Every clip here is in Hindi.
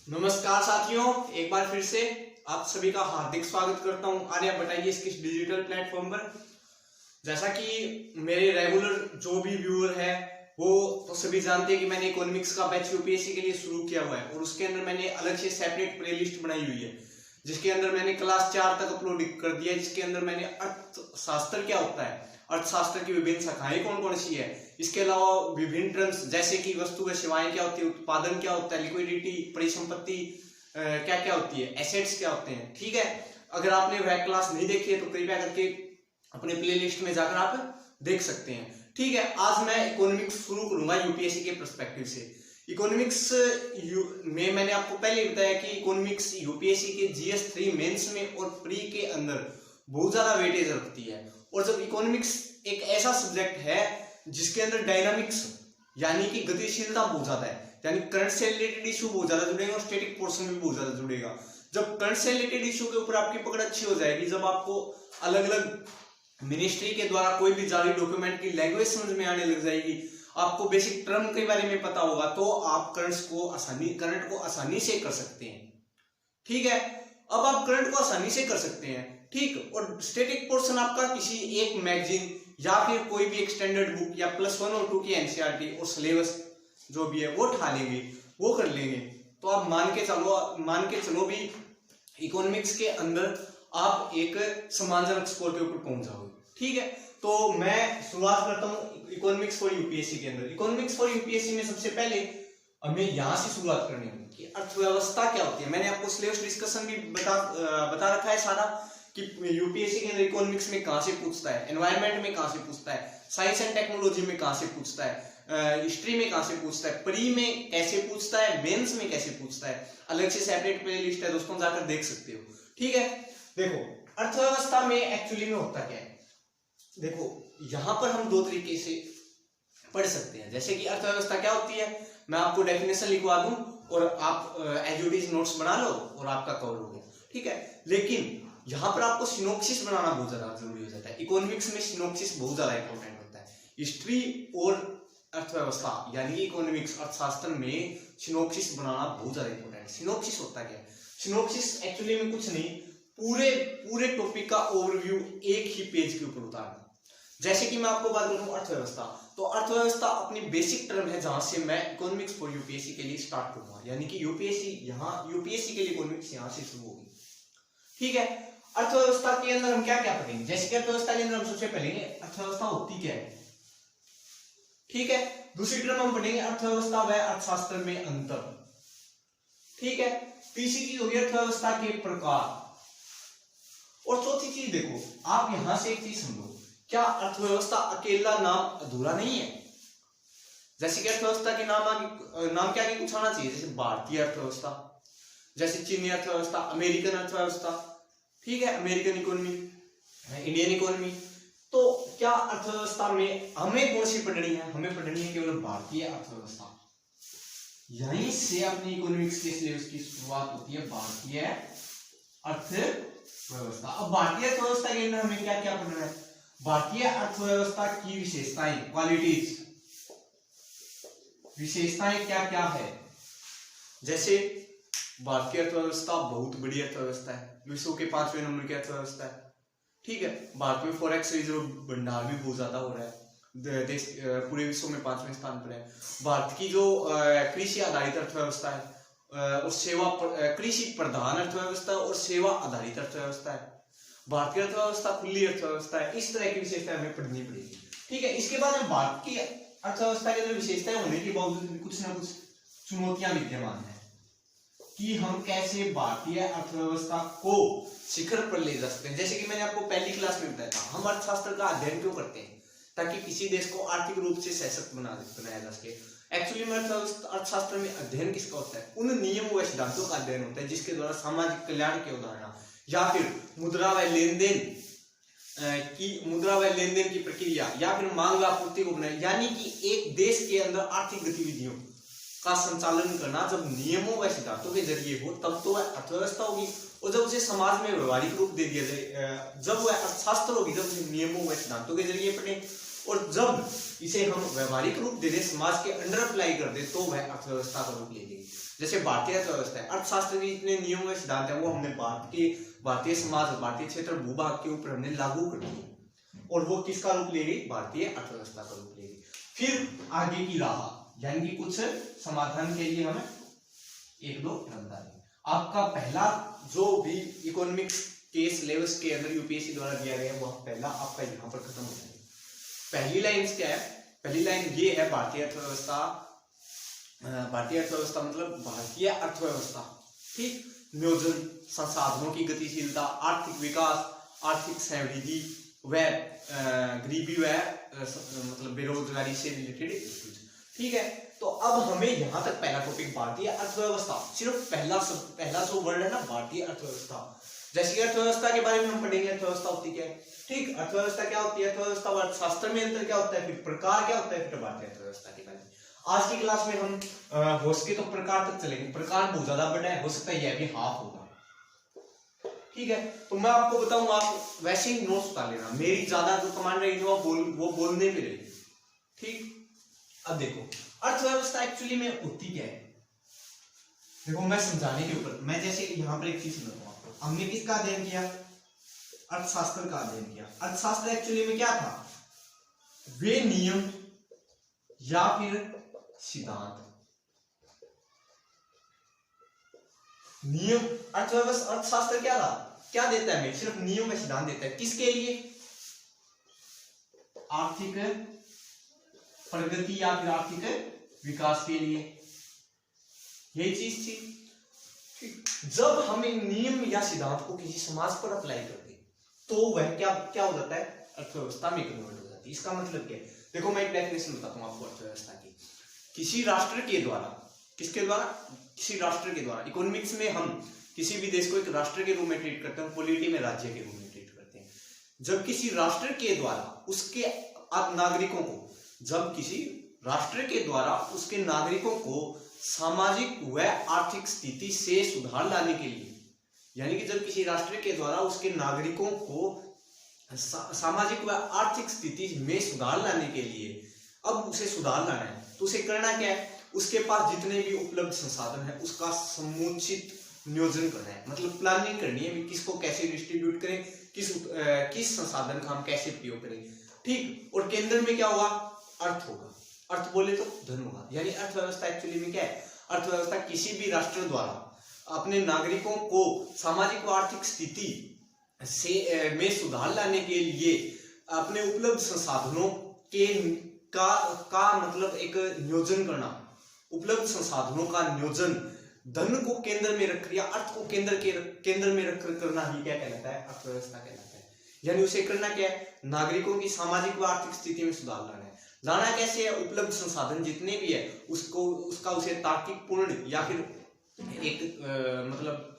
नमस्कार साथियों, एक बार फिर से आप सभी का हार्दिक स्वागत करता हूं आर्या बताइए इसके डिजिटल प्लेटफॉर्म पर। जैसा कि मेरे रेगुलर जो भी व्यूअर है वो तो सभी जानते हैं कि मैंने इकोनॉमिक्स का बैच यूपीएससी के लिए शुरू किया हुआ है और उसके अंदर मैंने अलग से सेपरेट प्लेलिस्ट बनाई हुई है जिसके अंदर मैंने क्लास 4 तक अपलोड कर दिया है। जिसके अंदर मैंने अर्थशास्त्र क्या होता है, अर्थशास्त्र की विभिन्न शाखाएं कौन कौन सी है, इसके अलावा विभिन्न टर्म्स जैसे कि वस्तु व सेवाएं क्या होती है, उत्पादन क्या होता है, लिक्विडिटी परिसंपत्ति क्या क्या होती है, एसेट्स क्या होते हैं। ठीक है, अगर आपने वह क्लास नहीं देखी है तो कृपया करके अपने प्लेलिस्ट में जाकर आप देख सकते हैं। ठीक है, आज मैं इकोनॉमिक्स शुरू करूंगा यूपीएससी के पर्सपेक्टिव से। इकोनॉमिक्स में मैंने आपको पहले बताया कि इकोनॉमिक्स यूपीएससी के जीएस 3 मेंस में और प्री के अंदर बहुत ज्यादा वेटेज रखती है। और जब इकोनॉमिक्स एक ऐसा सब्जेक्ट है जिसके अंदर डायनामिक्स यानी कि गतिशीलता बहुत ज्यादा है, यानी करंट से रिलेटेड इशू बहुत ज्यादा जुड़ेगा और स्टैटिक पोर्शन भी बहुत ज्यादा जुड़ेगा। जब करंट से रिलेटेड इशू के ऊपर आपकी पकड़ अच्छी हो जाएगी, जब आपको अलग अलग मिनिस्ट्री के द्वारा कोई भी जारी डॉक्यूमेंट की लैंग्वेज समझ में आने लग जाएगी, आपको बेसिक टर्म के बारे में पता होगा, तो आप करंट को आसानी से कर सकते हैं। ठीक है, अब आप करंट को आसानी से कर सकते हैं। ठीक, और स्टैटिक पोर्शन आपका किसी एक मैगजीन या फिर कोई भी एक स्टैंडर्ड बुक या +1 और 2 की एनसीईआरटी और सिलेबस जो भी है वो उठा लेंगे, वो कर लेंगे, तो आप मान के चलो भी इकोनॉमिक्स के अंदर आप एक सम्मानजनक स्कोर के ऊपर पहुंच जाओगे। ठीक है, तो मैं शुरुआत करता हूँ इकोनॉमिक्स फॉर यूपीएससी के अंदर। इकोनॉमिक्स फॉर यूपीएससी में सबसे पहले हमें यहाँ से शुरुआत करनी होगी कि अर्थव्यवस्था क्या होती है। मैंने आपको सिलेबस डिस्कशन भी बता रखा है सारा कि यूपीएससी के अंदर इकोनॉमिक्स में कहाँ से पूछता है, एनवायरनमेंट में कहाँ से पूछता है, साइंस एंड टेक्नोलॉजी में कहाँ से पूछता है, हिस्ट्री में कहाँ से पूछता है, प्री में कैसे पूछता है, मेंस में कैसे पूछता है। अलग से सेपरेट प्लेलिस्ट है दोस्तों, जाकर देख सकते हो। ठीक है, देखो अर्थव्यवस्था में एक्चुअली में होता क्या है। देखो यहां पर हम दो तरीके से पढ़ सकते हैं। जैसे कि अर्थव्यवस्था क्या होती है, मैं आपको डेफिनेशन लिखवा दूं और आप एज इट इज नोट्स बना लो और आपका कवर हो गया। ठीक है, लेकिन यहां पर आपको सिनॉप्सिस बनाना बहुत ज्यादा जरूरी हो जाता है। इकोनॉमिक्स में सिनॉप्सिस बहुत ज्यादा इंपॉर्टेंट होता है। हिस्ट्री और अर्थव्यवस्था यानी इकोनॉमिक्स अर्थशास्त्र में सिनॉप्सिस बनाना बहुत ज्यादा इंपॉर्टेंट है। सिनॉप्सिस होता क्या है, सिनॉप्सिस एक्चुअली में कुछ नहीं, पूरे टॉपिक का ओवरव्यू एक ही पेज के ऊपर उतारना। जैसे कि मैं आपको बात करूं अर्थव्यवस्था, तो अर्थव्यवस्था अपनी बेसिक टर्म है जहां से मैं इकोनॉमिक्स फॉर यूपीएससी के लिए स्टार्ट करूंगा, यानी कि यूपीएससी के लिए इकोनॉमिक्स यहां से शुरू होगी। ठीक है, अर्थव्यवस्था के अंदर हम क्या क्या पढ़ेंगे। जैसे कि अर्थव्यवस्था के अंदर हम सबसे पढ़ेंगे अर्थव्यवस्था होती क्या है। ठीक है, दूसरी टर्म हम पढ़ेंगे अर्थव्यवस्था व अर्थशास्त्र में अंतर। ठीक है, तीसरी चीज होगी अर्थव्यवस्था के प्रकार। और चौथी चीज देखो, आप यहां से एक चीज समझो, क्या अर्थव्यवस्था अकेला नाम अधूरा नहीं है। जैसे कि अर्थव्यवस्था के नाम क्या कुछ आना चाहिए, जैसे भारतीय अर्थव्यवस्था, जैसे चीनी अर्थव्यवस्था, अमेरिकन अर्थव्यवस्था, ठीक है, अमेरिकन इकोनॉमी, इंडियन इकोनॉमी। तो क्या अर्थव्यवस्था में हमें कौन सी पढ़नी है, हमें पढ़नी है केवल भारतीय अर्थव्यवस्था। यहीं से अपनी इकोनॉमिक्स के सिलेबस की शुरुआत होती है, भारतीय अर्थव्यवस्था। अब भारतीय अर्थव्यवस्था के अंदर हमें क्या क्या पढ़ना है, भारतीय अर्थव्यवस्था की विशेषताएं, क्वालिटीज, विशेषताएं क्या क्या है। जैसे भारतीय अर्थव्यवस्था बहुत बड़ी अर्थव्यवस्था है, विश्व के 5वें नंबर की अर्थव्यवस्था है। ठीक है, भारत में फॉरेक्स रिजर्व भंडार भी बहुत ज्यादा हो रहा है, देश पूरे विश्व में 5वें स्थान पर है। भारत की जो कृषि आधारित अर्थव्यवस्था है और कृषि प्रधान अर्थव्यवस्था और सेवा आधारित अर्थव्यवस्था है। भारतीय अर्थव्यवस्था खुली अर्थव्यवस्था है। इस तरह की विशेषताएं हमें पढ़नी पड़ेगी। ठीक है, इसके बाद हम भारत की अर्थव्यवस्था के अंदर विशेषताएं होने के बावजूद भी कुछ ना कुछ चुनौतियां विद्यमान है कि हम कैसे भारतीय अर्थव्यवस्था को शिखर पर ले जा सकते हैं। जैसे कि मैंने आपको पहली क्लास में बताया था, हम अर्थशास्त्र का अध्ययन क्यों करते हैं, ताकि किसी देश को आर्थिक रूप से सशक्त बनाया जा सके। एक्चुअली में अर्थशास्त्र में अध्ययन किसका होता है, उन नियमों व सिद्धांतों का अध्ययन होता है जिसके द्वारा सामाजिक कल्याण की अवधारणा या फिर मुद्रा व लेनदेन की प्रक्रिया या फिर मांग व आपूर्ति को बनाए, यानी कि एक देश के अंदर आर्थिक गतिविधियों का संचालन करना जब नियमों व सिद्धांतों के जरिए हो तब तो वह अर्थव्यवस्था होगी। और जब उसे समाज में व्यवहारिक रूप दे दिया जाए, जब वह अर्थशास्त्र होगी, जब उसे नियमों व सिद्धांतों के जरिए पढ़े और जब इसे हम व्यवहारिक रूप दे दें, समाज के अंडर अप्लाई कर दे, तो वह अर्थव्यवस्था का रूप ले लेगी। जैसे भारतीय अर्थव्यवस्था है, अर्थशास्त्र के जितने नियम व सिद्धांत है वो हमने भारतीय समाज और भारतीय क्षेत्र भूभाग के ऊपर हमने लागू कर दिए और वो किसका रूप ले गई, भारतीय अर्थव्यवस्था का रूप ले गई। फिर आगे की राह यानी कि कुछ समाधान के लिए हमें एक दो बता दें। आपका पहला जो भी इकोनॉमिक्स के सिलेबस के अंदर यूपीएससी द्वारा दिया गया वह पहला आपका यहाँ पर खत्म हो जाएगा। पहली लाइन क्या है, पहली लाइन ये है भारतीय अर्थव्यवस्था। भारतीय अर्थव्यवस्था मतलब भारतीय अर्थव्यवस्था, ठीक, नियोजन, संसाधनों की गतिशीलता, आर्थिक विकास, आर्थिक समृद्धि व गरीबी व मतलब बेरोजगारी से रिलेटेड इश्यूज, ठीक है। तो अब हमें यहाँ तक पहला टॉपिक भारतीय अर्थव्यवस्था, सिर्फ पहला जो वर्ड है ना भारतीय अर्थव्यवस्था। जैसे अर्थव्यवस्था के बारे में हम पढ़ेंगे, अर्थव्यवस्था होती क्या है, ठीक, अर्थव्यवस्था क्या होती है, अर्थव्यवस्था व अर्थशास्त्र में अंतर क्या होता है, फिर प्रकार क्या होता है, फिर भारतीय अर्थव्यवस्था के बारे में आज की क्लास में हम हो सके तो प्रकार तक चलेंगे। प्रकार बहुत ज्यादा बड़ा है, हो सकता है यह भी हाफ होगा, ठीक है। तो मैं आपको बताऊं, आप वैसे ही नोट्स उतार लेना, मेरी ज्यादा जो कमांड रहेगी वो बोलने पे रहेगी, ठीक। अब देखो अर्थव्यवस्था एक्चुअली में होती क्या है, देखो मैं समझाने के ऊपर, मैं जैसे यहाँ पर एक चीज समझाऊंगा आपको। हमने किसका अध्ययन किया, अर्थशास्त्र का अध्ययन किया। अर्थशास्त्र एक्चुअली में क्या था, वे नियम या फिर सिद्धांत, नियम, अर्थव्यवस्था, अर्थशास्त्र क्या था, क्या देता है हमें, सिर्फ नियम का सिद्धांत देता है, किसके लिए, आर्थिक प्रगति या फिर आर्थिक विकास के लिए, यही चीज थी, ठीक। जब हम इन नियम या सिद्धांत को किसी समाज पर अप्लाई करते तो वह क्या हो जाता है, अर्थव्यवस्था में कन्वर्ट हो जाती है। इसका मतलब क्या है, देखो मैं एक डेफिनेशन बताता हूँ आपको अर्थव्यवस्था की। किसी राष्ट्र के द्वारा, किसके द्वारा, किसी राष्ट्र के द्वारा, इकोनॉमिक्स में हम किसी भी देश को एक राष्ट्र के रूप में ट्रीट करते हैं, पॉलिटी में राज्य के रूप में ट्रीट करते हैं। जब किसी राष्ट्र के द्वारा उसके नागरिकों को, जब किसी राष्ट्र के द्वारा उसके नागरिकों को सामाजिक व आर्थिक स्थिति से सुधार लाने के लिए, यानी कि जब किसी राष्ट्र के द्वारा उसके नागरिकों को सामाजिक व आर्थिक स्थिति में सुधार लाने के लिए अब उसे सुधार लाना है, तो उसे करना क्या है, उसके पास जितने भी उपलब्ध संसाधन है उसका समुचित नियोजन करना है, मतलब प्लानिंग करनी है, किसको कैसे डिस्ट्रीब्यूट करें, किस संसाधन का हम कैसे प्रयोग करें, ठीक। और केंद्र में क्या होगा, अर्थ होगा, अर्थ बोले तो धन होगा। यानी अर्थव्यवस्था एक्चुअली में क्या है, अर्थव्यवस्था किसी भी राष्ट्र द्वारा अपने नागरिकों को सामाजिक व आर्थिक स्थिति से में सुधार लाने के लिए अपने उपलब्ध संसाधनों के का मतलब एक नियोजन करना, उपलब्ध संसाधनों का नियोजन, धन को केंद्र में रखकर या अर्थ को केंद्र में रखकर करना ही क्या कहलाता है, अर्थव्यवस्था कहलाता है। यानी उसे करना क्या है, नागरिकों की सामाजिक व आर्थिक स्थिति में सुधार लाना है। लाना कैसे है, उपलब्ध संसाधन जितने भी है उसका उसे तार्किकपूर्ण या फिर एक मतलब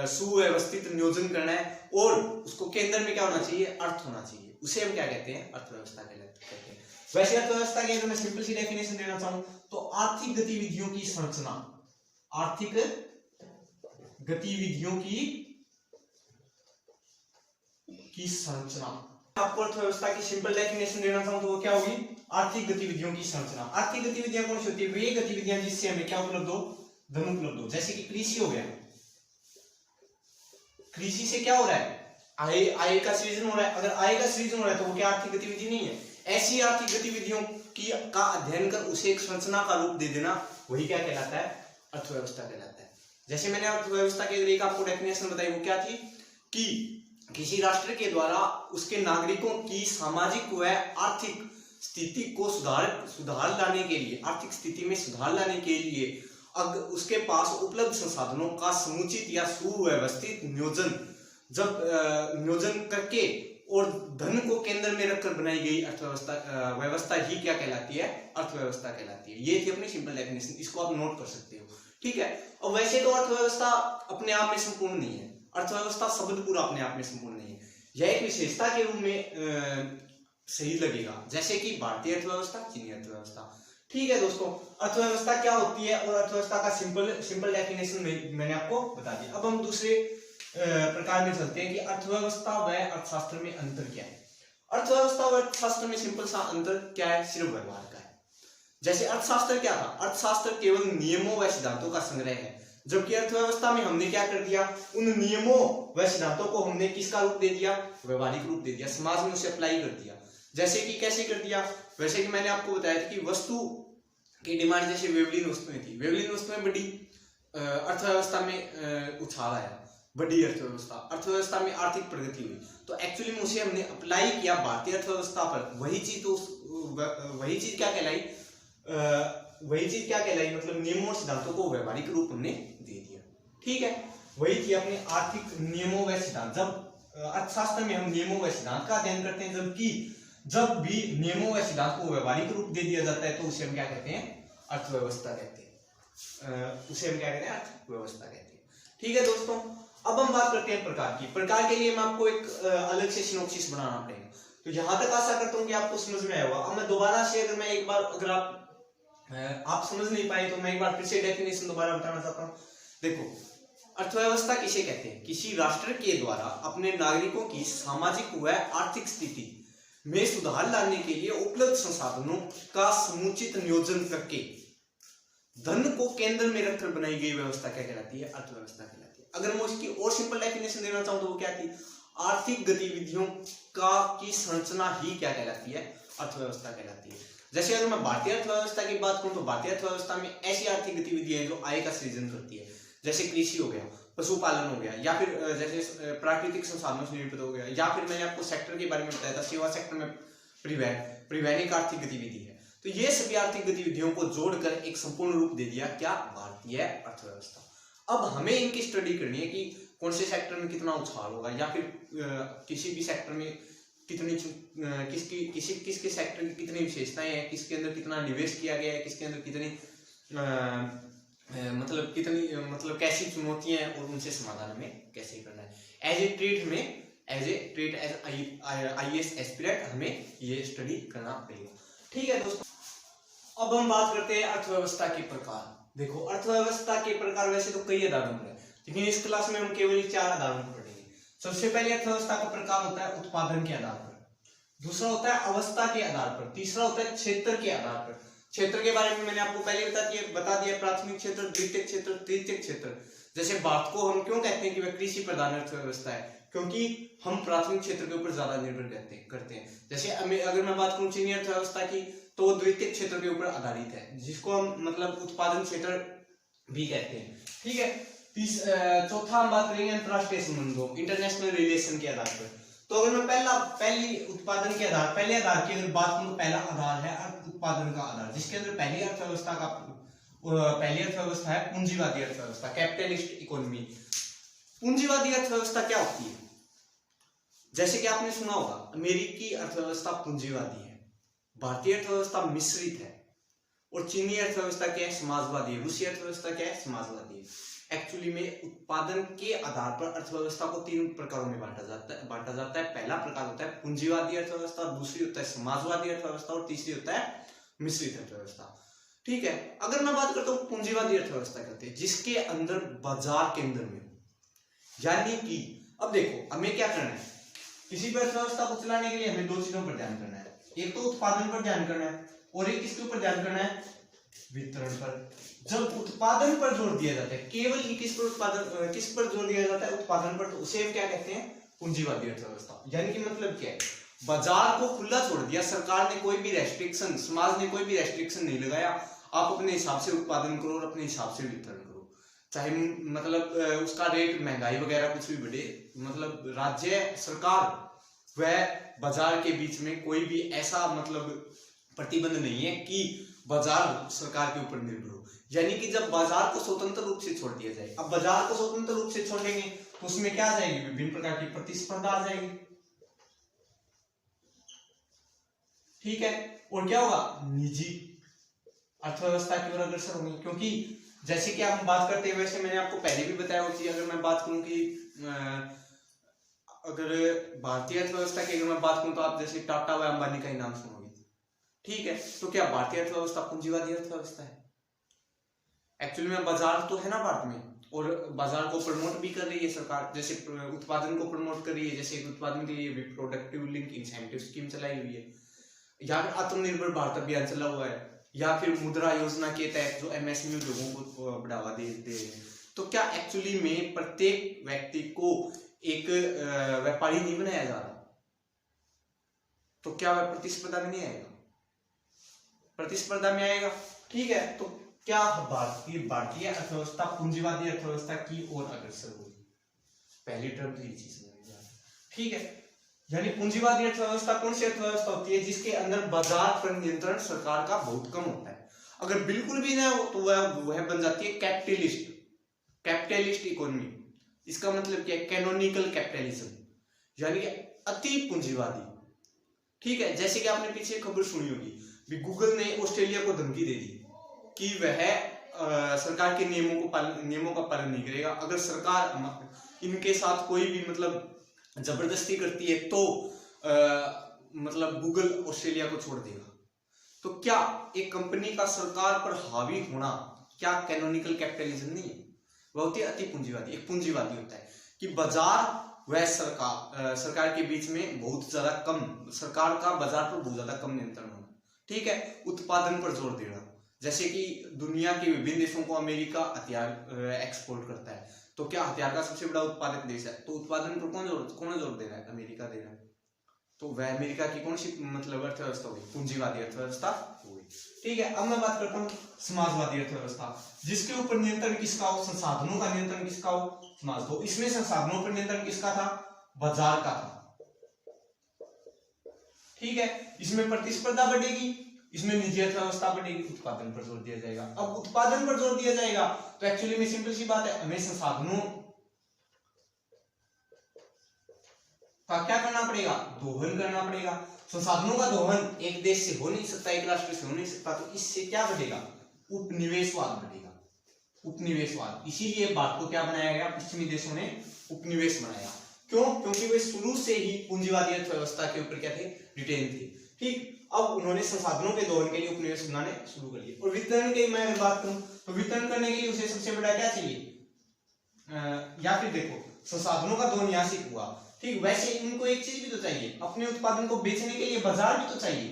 सुव्यवस्थित नियोजन करना है, और उसको केंद्र में क्या होना चाहिए, अर्थ होना चाहिए। उसे हम क्या कहते हैं, अर्थव्यवस्था कहते हैं। वैसे अर्थव्यवस्था की अगर मैं सिंपल सी डेफिनेशन देना चाहूं तो आर्थिक गतिविधियों की संरचना, आर्थिक गतिविधियों की संरचना। आपको अर्थव्यवस्था की सिंपल डेफिनेशन देना चाहूं तो वो क्या होगी, आर्थिक गतिविधियों की संरचना। आर्थिक गतिविधियां कौन सी होती है, वे गतिविधियां जिससे हमें क्या उपलब्ध हो, धन उपलब्ध हो। जैसे कि कृषि हो गया, कृषि से क्या हो रहा है, आय का सृजन हो रहा है। अगर आय का सृजन हो रहा है तो वो क्या आर्थिक गतिविधि नहीं है। ऐसी आर्थिक गतिविधियों का अध्ययन कर उसे एक संरचना का रूप दे देना, वही क्या कहलाता है, अर्थव्यवस्था कहलाता है। जैसे मैंने अर्थव्यवस्था के एक आपको डेफिनेशन बताई, वो क्या थी कि किसी राष्ट्र के द्वारा उसके नागरिकों की सामाजिक व आर्थिक स्थिति को सुधार लाने के लिए, आर्थिक स्थिति में सुधार लाने के लिए अगर उसके पास उपलब्ध संसाधनों का समुचित या सुव्यवस्थित नियोजन करके और धन को केंद्र में रखकर बनाई गई व्यवस्था ही क्या कहलाती है, अर्थव्यवस्था कहलाती है। ये थी अपनी सिंपल डेफिनेशन, इसको आप नोट कर सकते हो, ठीक है। और वैसे तो अर्थव्यवस्था अपने आप में संपूर्ण नहीं है, अर्थव्यवस्था शब्द पूरा अपने आप में संपूर्ण नहीं है, यह एक विशेषता के रूप में सही लगेगा, जैसे कि भारतीय अर्थव्यवस्था, चीनी अर्थव्यवस्था, ठीक है दोस्तों। अर्थव्यवस्था क्या होती है और अर्थव्यवस्था का सिंपल डेफिनेशन मैंने आपको बता दिया। अब हम दूसरे प्रकार में चलते हैं कि अर्थव्यवस्था व अर्थशास्त्र में अंतर क्या है। अर्थव्यवस्था व अर्थशास्त्र में सिंपल सा अंतर क्या है, सिर्फ व्यवहार का है। जैसे अर्थशास्त्र क्या था, अर्थशास्त्र केवल नियमों व सिद्धांतों का संग्रह है, जबकि अर्थव्यवस्था में हमने क्या कर दिया, उन नियमों व सिद्धांतों को हमने किसका रूप दे दिया, व्यवहारिक रूप दे दिया, समाज में उसे अप्लाई कर दिया। जैसे कि कैसे कर दिया, वैसे कि मैंने आपको बताया था कि वस्तु की डिमांड जैसे वेवलिन वस्तुएं थी, वेवलिन वस्तुएं बड़ी अर्थव्यवस्था में उछाल आया, बड़ी अर्थव्यवस्था में आर्थिक प्रगति हुई, तो एक्चुअली में उसे हमने अप्लाई किया भारतीय अर्थव्यवस्था पर, वही चीज क्या कहलाई, मतलब नियमों और सिद्धांतों को व्यवहारिक रूप हमने दे दिया। ठीक है, वही थी अपने आर्थिक नियमों व सिद्धांत। जब अर्थशास्त्र में हम नियमों व सिद्धांत का अध्ययन करते हैं, जबकि जब भी नियमों व सिद्धांत को व्यवहारिक रूप दे दिया जाता है तो उसे हम क्या कहते हैं, अर्थव्यवस्था कहते हैं, उसे हम क्या कहते हैं, अर्थव्यवस्था कहते हैं। ठीक है दोस्तों, अब हम बात करते हैं प्रकार की। प्रकार के लिए मैं आपको एक अलग से सिनॉप्सिस बनाना पड़ेगा, तो यहां तक आशा करता हूं कि आपको समझ में आएगा। अब मैं दोबारा से अगर मैं एक बार अगर आप समझ नहीं पाए तो मैं एक बार फिर से डेफिनेशन दोबारा बताना चाहता हूं। देखो, अर्थव्यवस्था किसे कहते हैं, किसी राष्ट्र के द्वारा अपने नागरिकों की सामाजिक व आर्थिक स्थिति में सुधार लाने के लिए उपलब्ध संसाधनों का समुचित नियोजन करके धन को केंद्र में रखकर बनाई गई व्यवस्था क्या कहलाती है, अर्थव्यवस्था कहलाती है। अगर मैं उसकी और सिंपल डेफिनेशन देना चाहूं तो वो क्या थी, आर्थिक गतिविधियों की संरचना ही क्या कहलाती है, अर्थव्यवस्था कहलाती है। जैसे अगर मैं भारतीय अर्थव्यवस्था की बात करूं तो भारतीय अर्थव्यवस्था में ऐसी आर्थिक गतिविधियां हैं जो आय का सृजन करती है, जैसे कृषि हो गया, पशुपालन हो गया, या फिर जैसे प्राकृतिक संसाधनों से निर्मित हो गया, या फिर मैंने आपको सेक्टर के बारे में बताया था, सेवा सेक्टर में परिवहन एक आर्थिक गतिविधि है। तो ये सभी आर्थिक गतिविधियों को जोड़कर एक संपूर्ण रूप दे दिया क्या, भारतीय अर्थव्यवस्था। अब हमें इनकी स्टडी करनी है कि कौन से सेक्टर में कितना उछाल होगा, या फिर किसी भी सेक्टर में कितनी किसके सेक्टर की कितनी विशेषताएं हैं, किसके अंदर कितना निवेश किया गया है, किसके अंदर कितनी मतलब कैसी चुनौतियां हैं और उनसे समाधान हमें कैसे करना है। As a trade as IAS aspirant हमें ये स्टडी करना पड़ेगा। ठीक है दोस्तों, अब हम बात करते हैं अर्थव्यवस्था के प्रकार। देखो, अर्थव्यवस्था के प्रकार वैसे तो कई आधारों पर है, लेकिन इस क्लास में हम केवल 4 आधारों पर पढ़ेंगे। सबसे पहले अर्थव्यवस्था का प्रकार होता है उत्पादन के आधार पर, दूसरा होता है अवस्था के आधार पर, तीसरा होता है क्षेत्र के आधार पर। क्षेत्र के बारे में मैंने आपको पहले बता दिया, प्राथमिक क्षेत्र, द्वितीयक क्षेत्र, तृतीयक क्षेत्र। जैसे भारत को हम क्यों कहते हैं कि वह कृषि प्रधान अर्थव्यवस्था है, क्योंकि हम प्राथमिक क्षेत्र के ऊपर ज्यादा निर्भर करते हैं। जैसे अगर मैं बात करूं चीनी अर्थव्यवस्था की, तो वो द्वितीयक क्षेत्र के ऊपर आधारित है, जिसको हम मतलब उत्पादन क्षेत्र भी कहते हैं। ठीक है, चौथा हम बात करेंगे अंतरराष्ट्रीय संबंधों, इंटरनेशनल रिलेशन के आधार पर। तो अगर मैं पहले उत्पादन के आधार, पहले आधार की अगर बात करूं तो पहला आधार है उत्पादन का आधार, जिसके अंदर पहली अर्थव्यवस्था है पूंजीवादी अर्थव्यवस्था, कैपिटलिस्ट इकोनॉमी। पूंजीवादी अर्थव्यवस्था क्या होती है, जैसे कि आपने सुना होगा अमेरिकी अर्थव्यवस्था पूंजीवादी है, भारतीय अर्थव्यवस्था मिश्रित है, और चीनी अर्थव्यवस्था क्या है, समाजवादी है, रूसी अर्थव्यवस्था क्या है, समाजवादी है। एक्चुअली में उत्पादन के आधार पर अर्थव्यवस्था को 3 प्रकारों में बांटा जाता है। पहला प्रकार होता है पूंजीवादी अर्थव्यवस्था, दूसरी होता है समाजवादी अर्थव्यवस्था, और तीसरी होता है मिश्रित अर्थव्यवस्था। ठीक है, अगर मैं बात करता हूँ पूंजीवादी अर्थव्यवस्था कहते हैं जिसके अंदर बाजार केंद्र में, यानी कि अब देखो हमें क्या करना है, किसी भी अर्थव्यवस्था को चलाने के लिए हमें 2 चीजों पर ध्यान करना है, एक तो उत्पादन पर ध्यान करना है, और एक किसके ऊपर ध्यान करना है, वितरण पर। जब उत्पादन पर जोर दिया जाता है, केवल किस पर जोर दिया जाता है, उत्पादन पर, तो उसे हम क्या कहते हैं, पूंजीवादी अर्थव्यवस्था। यानी कि मतलब क्या है, बाजार को खुला छोड़ दिया, सरकार ने कोई भी रेस्ट्रिक्शन, समाज ने कोई भी रेस्ट्रिक्शन नहीं लगाया, आप अपने हिसाब से उत्पादन करो और अपने हिसाब से वितरण करो, चाहे मतलब उसका रेट, महंगाई वगैरह कुछ भी बढ़े, मतलब राज्य सरकार व बाजार के बीच में कोई भी ऐसा मतलब प्रतिबंध नहीं है कि बाजार सरकार के ऊपर निर्भर हो। यानी कि जब बाजार को स्वतंत्र रूप से छोड़ दिया जाए, अब बाजार को स्वतंत्र रूप से छोड़ेंगे तो उसमें क्या आ जाएगी, विभिन्न प्रकार की प्रतिस्पर्धा आ जाएगी। ठीक है, और क्या होगा, निजी अर्थव्यवस्था की ओर अग्रसर होंगे, क्योंकि जैसे कि हम बात करते हैं, वैसे मैंने आपको पहले भी बताया होती है, अगर मैं बात करूं कि अगर भारतीय अर्थव्यवस्था की अगर मैं बात करूं तो आप जैसे टाटा व अंबानी का ही नाम सुनोगे। ठीक है, तो क्या भारतीय अर्थव्यवस्था पूंजीवादी अर्थव्यवस्था है? एक्चुअली में बाजार तो है ना भारत में, और बाजार को प्रमोट भी कर रही है सरकार, जैसे उत्पादन को प्रमोट कर रही है, जैसे उत्पादन के लिए प्रोडक्टिव लिंक इंसेंटिव स्कीम चलाई हुई है, या फिर आत्मनिर्भर भारत अभियान चला हुआ है, या फिर मुद्रा योजना के तहत जो एमएसएमई उद्योगों को बढ़ावा दे रहे हैं, तो क्या एक्चुअली में प्रत्येक व्यक्ति को एक व्यापारी नहीं बनाया जा रहा? तो क्या वह प्रतिस्पर्धा में नहीं आएगा? प्रतिस्पर्धा में आएगा। ठीक है, तो क्या भारतीय अर्थव्यवस्था पूंजीवादी अर्थव्यवस्था की ओर अग्रसर होगी? पहली टर्म तो ये चीज समझ जाए। ठीक है, यानी पूंजीवादी अर्थव्यवस्था कौन सी अर्थव्यवस्था होती है? जिसके अंदर बाजार पर नियंत्रण सरकार का बहुत कम होता है। अगर बिल्कुल भी ना हो तो वह बन जाती है कैपिटलिस्ट इकोनॉमी। इसका मतलब क्या है? कैनोनिकल कैपिटलिज्म, यानी कि अति पूंजीवादी। ठीक है, जैसे कि आपने पीछे खबर सुनी होगी, गूगल ने ऑस्ट्रेलिया को धमकी दे दी कि वह सरकार के नियमों का पालन नहीं करेगा। अगर सरकार इनके साथ कोई भी मतलब जबरदस्ती करती है तो मतलब गूगल ऑस्ट्रेलिया को छोड़ देगा। तो क्या एक कंपनी का सरकार पर हावी होना क्या कैनोनिकल कैपिटलिज्म नहीं है? बहुत ही अति पूंजीवादी, एक पूंजीवादी होता है कि बाजार वह सरकार के बीच में बहुत ज्यादा कम, सरकार का बाजार पर बहुत ज्यादा कम नियंत्रण होना। ठीक है, उत्पादन पर जोर देना, जैसे कि दुनिया के विभिन्न देशों को अमेरिका हथियार एक्सपोर्ट करता है, तो क्या हथियार का सबसे बड़ा उत्पादक देश है, तो उत्पादन पर कौन जोर दे रहा है? अमेरिका दे रहा है। तो वह अमेरिका की कौन सी मतलब अर्थव्यवस्था होगी? पूंजीवादी अर्थव्यवस्था होगी। ठीक है, अब मैं बात करता हूँ समाजवादी अर्थव्यवस्था, जिसके ऊपर नियंत्रण किसका हो? संसाधनों का नियंत्रण किसका हो? समाज। तो इसमें संसाधनों पर नियंत्रण किसका था? बाजार का था। ठीक है, इसमें प्रतिस्पर्धा बढ़ेगी, इसमें निजी अर्थव्यवस्था बढ़ेगी, उत्पादन पर जोर दिया जाएगा। अब उत्पादन पर जोर दिया जाएगा तो एक्चुअली में सिंपल सी बात है, हमें संसाधनों का क्या करना पड़ेगा? दोहन करना पड़ेगा। संसाधनों का दोहन एक देश से हो नहीं सकता, एक राष्ट्र से हो नहीं सकता, तो इससे क्या बढ़ेगा? उपनिवेशवाद बढ़ेगा। उपनिवेशवाद, इसीलिए भारत को क्या बनाया गया? पश्चिमी देशों ने उपनिवेश बनाया। क्यों? क्योंकि वे शुरू से ही पूंजीवादी अर्थव्यवस्था के ऊपर क्या थे? डिटेन थे। ठीक, अब उन्होंने संसाधनों के दोहन के लिए उपनिवेश बनाने शुरू कर लिए। और वितरण की मैं अगर बात करूं तो वितरण करने के लिए उसे सबसे बड़ा क्या चाहिए? या फिर देखो, संसाधनों का दोहन यहां से हुआ। ठीक, वैसे इनको एक चीज भी तो चाहिए, अपने उत्पादन को बेचने के लिए बाजार भी तो चाहिए।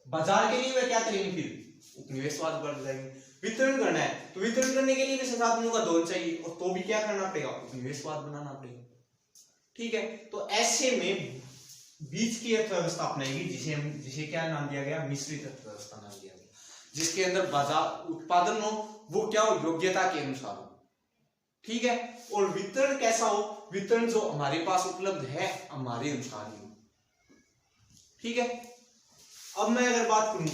बाजार के लिए वे क्या करेंगे? फिर उपनिवेशवाद बढ़ जाएंगे। वितरण करना है तो वितरण करने के लिए भी संसाधनों का दोहन चाहिए, और तो भी क्या करना पड़ेगा? उपनिवेशवाद बनाना पड़ेगा। ठीक है, तो ऐसे में बीच की अर्थव्यवस्था अपनाएगी, जिसे क्या नाम दिया गया? मिश्रित अर्थव्यवस्था नाम दिया गया, जिसके अंदर बाजार उत्पादन हो वो क्या हो? योग्यता के अनुसार हो। ठीक है, और वितरण कैसा हो? वितरण जो हमारे पास उपलब्ध है हमारे अनुसार ही हो। ठीक है, अब मैं अगर बात करूं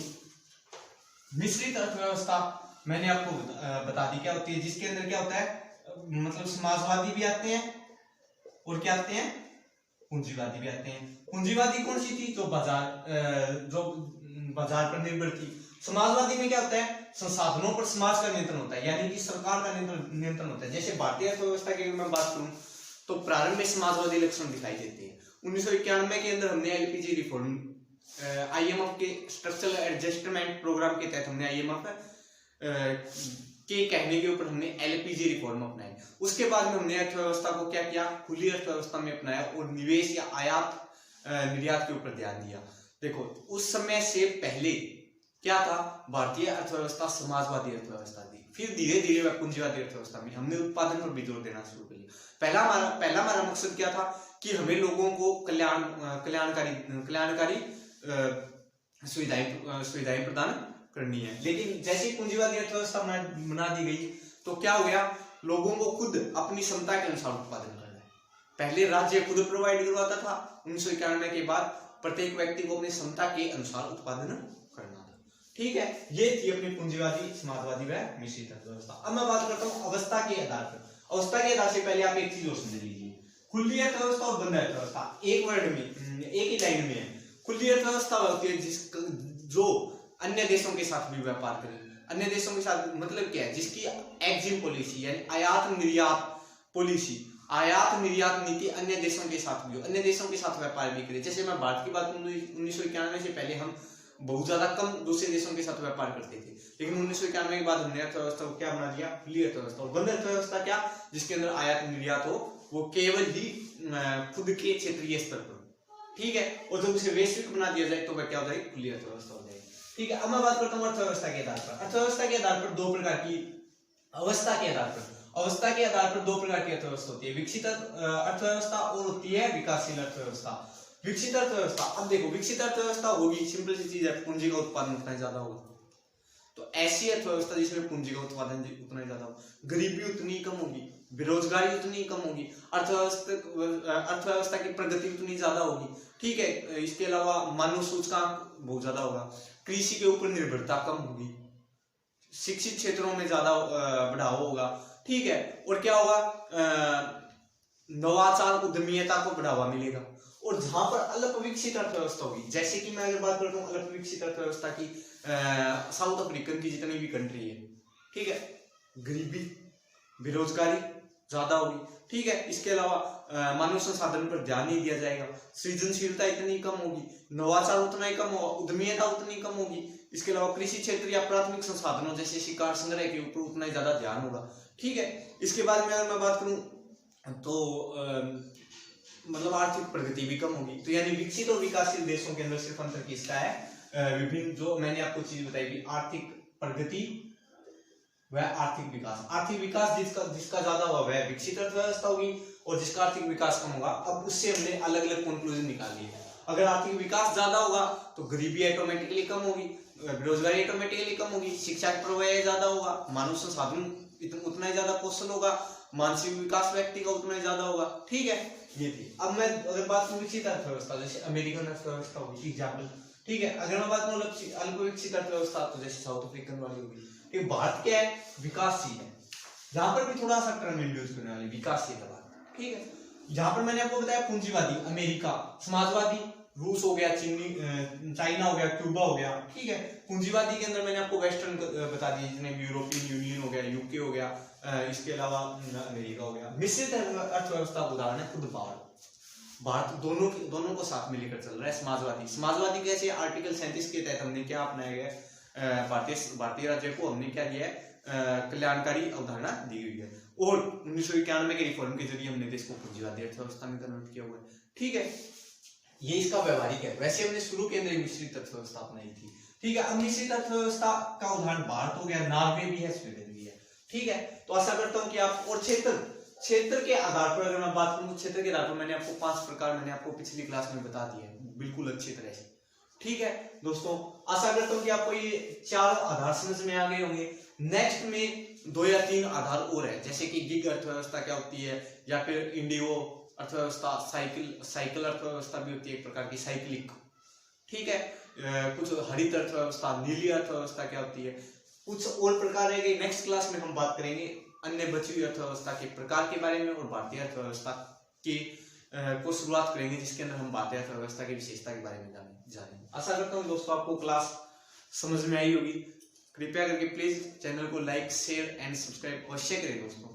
मिश्रित अर्थव्यवस्था, मैंने आपको बता दी क्या होती है, जिसके अंदर क्या होता है? मतलब समाजवादी भी आते हैं और क्या आते हैं? पूंजीवादी भी आते हैं। पूंजीवादी कौन सी थी? जो बाजार पर निर्भर थी। समाजवादी में क्या होता है? संसाधनों पर समाज का नियंत्रण होता है, यानी कि सरकार का नियंत्रण होता है। जैसे भारतीय अर्थव्यवस्था की मैं बात करूं तो प्रारंभ में समाजवादी लक्षण दिखाई देते हैं। 1991 के अंदर हमने एलपीजी रिफॉर्म, आईएमएफ के स्ट्रक्चरल एडजस्टमेंट प्रोग्राम के तहत हमने आईएमएफ के कहने के ऊपर हमने एलपीजी रिफॉर्म अपनाए। उसके बाद में हमने अर्थव्यवस्था को क्या किया? खुली अर्थव्यवस्था में अपनाया और निवेश या आयात निर्यात के ऊपर ध्यान दिया। देखो, उस समय से पहले क्या था? भारतीय अर्थव्यवस्था समाजवादी अर्थव्यवस्था थी, फिर धीरे धीरे वह पूंजीवादी अर्थव्यवस्था में हमने उत्पादन पर भी जोर देना शुरू कर लिया। पहला हमारा मकसद क्या था? कि हमें लोगों को कल्याणकारी सुविधाएं प्रदान करनी है। लेकिन जैसे ही पूंजीवादी अर्थव्यवस्था बना दी गई तो क्या हो गया? लोगों को खुद अपनी क्षमता के अनुसार उत्पादन करना है। पहले राज्य खुद प्रोवाइड करवाता था, 1991 के बाद प्रत्येक व्यक्ति को अपनी क्षमता के अनुसार उत्पादन करना था। ठीक है, ये थी अपनी पूंजीवादी, समाजवादी व मिश्रित अर्थव्यवस्था। अब मैं बात करता हूँ अवस्था के आधार पर। अवस्था के आधार से पहले आप एक चीज और समझ लीजिए, खुली अर्थव्यवस्था और बंद अर्थव्यवस्था एक वर्ड में, एक ही लाइन में है। खुली अर्थव्यवस्था होती है जो अन्य देशों के साथ भी व्यापार करे। अन्य देशों के साथ मतलब क्या है? जिसकी एक्जिम पॉलिसी यानी आयात निर्यात पॉलिसी, आयात निर्यात नीति अन्य देशों के साथ भी हो, अन्य देशों के साथ व्यापार भी करे। जैसे मैं भारत की बात करूं, 1991 से पहले हम बहुत ज्यादा कम दूसरे देशों के साथ व्यापार करते थे, लेकिन 1991 के बाद हमने अर्थव्यवस्था को क्या बना दिया? खुली अर्थव्यवस्था। और बंद अर्थव्यवस्था क्या? जिसके अंदर आयात निर्यात हो, वो केवल ही खुद के क्षेत्रीय स्तर पर। ठीक है, और जब उसे वैश्विक बना दिया जाए तो वह क्या हो जाएगी? खुली अर्थव्यवस्था हो जाएगी। ठीक है, अब मैं बात करता हूँ अर्थव्यवस्था के आधार पर। अर्थव्यवस्था के आधार पर दो प्रकार की अवस्था के आधार पर दो प्रकार की अर्थव्यवस्था होती है, विकसित अर्थव्यवस्था और होती है विकासशील अर्थव्यवस्था। विकसित अर्थव्यवस्था, अब देखो विकसित अर्थव्यवस्था होगी, सिंपल सी चीज है, पूंजी का उत्पादन उतना ही ज्यादा होगा। तो ऐसी अर्थव्यवस्था जिसमें पूंजी का उत्पादन उतना ही ज्यादा होगा, गरीबी उतनी ही कम होगी, बेरोजगारी उतनी ही कम होगी, अर्थव्यवस्था की प्रगति उतनी ज्यादा होगी। ठीक है, इसके अलावा मानव सूचकांक बहुत ज्यादा होगा, कृषि के ऊपर निर्भरता कम होगी, शिक्षित क्षेत्रों में ज्यादा बढ़ावा होगा। ठीक है, और क्या होगा, नवाचार उद्यमियता को बढ़ावा मिलेगा। और जहां पर अल्प विकसित अर्थव्यवस्था होगी, जैसे कि मैं अगर बात करता हूँ अल्प विकसित अर्थव्यवस्था की, साउथ अफ्रीकन की जितनी भी कंट्री है, ठीक है, गरीबी बेरोजगारी ज्यादा होगी। ठीक है, इसके अलावा मानव संसाधन पर ध्यान नहीं दिया जाएगा, सृजनशीलता इतनी कम होगी, नवाचार उतना ही कम होगा, उद्यमियता उतनी कम होगी। इसके अलावा कृषि क्षेत्र या प्राथमिक संसाधनों जैसे शिकार संग्रह के ऊपर उतना ही ज्यादा ध्यान होगा। ठीक है, इसके बाद में अगर मैं बात करूं तो मतलब आर्थिक प्रगति भी कम होगी। तो यानी विकसित और विकासशील देशों के अंदर सिर्फ अंतर किसका है, विभिन्न जो मैंने आपको चीज बताई थी, आर्थिक प्रगति वह आर्थिक विकास। आर्थिक विकास जिसका ज्यादा होगा वह विकसित अर्थव्यवस्था होगी, और जिसका आर्थिक विकास कम होगा, अब उससे हमने अलग अलग कंक्लूजन निकाल लिए। अगर आर्थिक विकास ज्यादा होगा तो गरीबी ऑटोमेटिकली कम होगी, बेरोजगारी ऑटोमेटिकली कम होगी, शिक्षा का प्रवाह ज्यादा होगा, मानव संसाधन उतना ही ज्यादा कौशल होगा, मानसिक विकास व्यक्ति का उतना ही ज्यादा होगा। ठीक है, ये थी। अब मैं अगर बात करूं विकसित अर्थव्यवस्था, जैसे अमेरिकन अर्थव्यवस्था होगी एग्जाम्पल। ठीक है, अगर मैं बात करूं अल्प विकसित अर्थव्यवस्था, तो जैसे साउथ अफ्रीकन वाली होगी। ठीक, भारत क्या है, विकासशील है, जहां पर भी थोड़ा सा टर्म यूज करने वाली विकासशील है भारत। ठीक है, जहां पर मैंने आपको बताया पूंजीवादी अमेरिका, समाजवादी रूस हो गया, चाइना हो गया, क्यूबा हो गया। ठीक है, पूंजीवादी के अंदर मैंने आपको वेस्टर्न बता दिया, जितने भी यूरोपियन यूनियन हो गया, यूके हो गया, इसके अलावा अमेरिका हो गया। मिश्रित अर्थव्यवस्था उदाहरण है खुद भारत दोनों को साथ में लेकर चल रहा है। समाजवादी कैसे, आर्टिकल 37 के तहत हमने क्या अपनाया गया, भारतीय राज्य को हमने क्या दिया है, कल्याणकारी अवधारणा दी हुई है, और 1991 के रिफॉर्म के जरिए हमने देश को पूंजीवादी अर्थव्यवस्था में कन्वर्ट किया हुआ है। ठीक है, ये इसका व्यवहारिक है। वैसे हमने शुरू के अंदर मिश्रित अर्थव्यवस्था अपनाई थी। ठीक है, अब मिश्रित अर्थव्यवस्था का उदाहरण भारत हो गया, नॉर्वे भी है, स्वीडन भी है। ठीक है, तो आशा करता हूं कि आप, और क्षेत्र के आधार पर अगर मैं बात करूं, क्षेत्र के आधार पर मैंने आपको 5 प्रकार मैंने आपको पिछली क्लास में बता दिए हैं बिल्कुल अच्छी तरह से। ठीक है दोस्तों, आशा करता हूं कि आपको ये 4 आधार समझ में आ गए होंगे। नेक्स्ट में 2 या 3 आधार और है, जैसे कि गिग अर्थव्यवस्था क्या होती है, या फिर इंडिगो अर्थव्यवस्था, साइकिल अर्थव्यवस्था भी होती है एक प्रकार की, साइक्लिक। ठीक है, कुछ हरित अर्थव्यवस्था, नीली अर्थव्यवस्था क्या होती है, कुछ और प्रकार रहेंगे। नेक्स्ट क्लास में हम बात करेंगे अन्य बची हुई अर्थव्यवस्था के प्रकार के बारे में, और भारतीय अर्थव्यवस्था की को शुरुआत करेंगे, जिसके अंदर हम भारतीय अर्थव्यवस्था की विशेषता के बारे में जानेंगे। आशा करता हूँ दोस्तों आपको क्लास समझ में आई होगी। कृपया करके प्लीज चैनल को लाइक, शेयर एंड सब्सक्राइब अवश्य करें दोस्तों।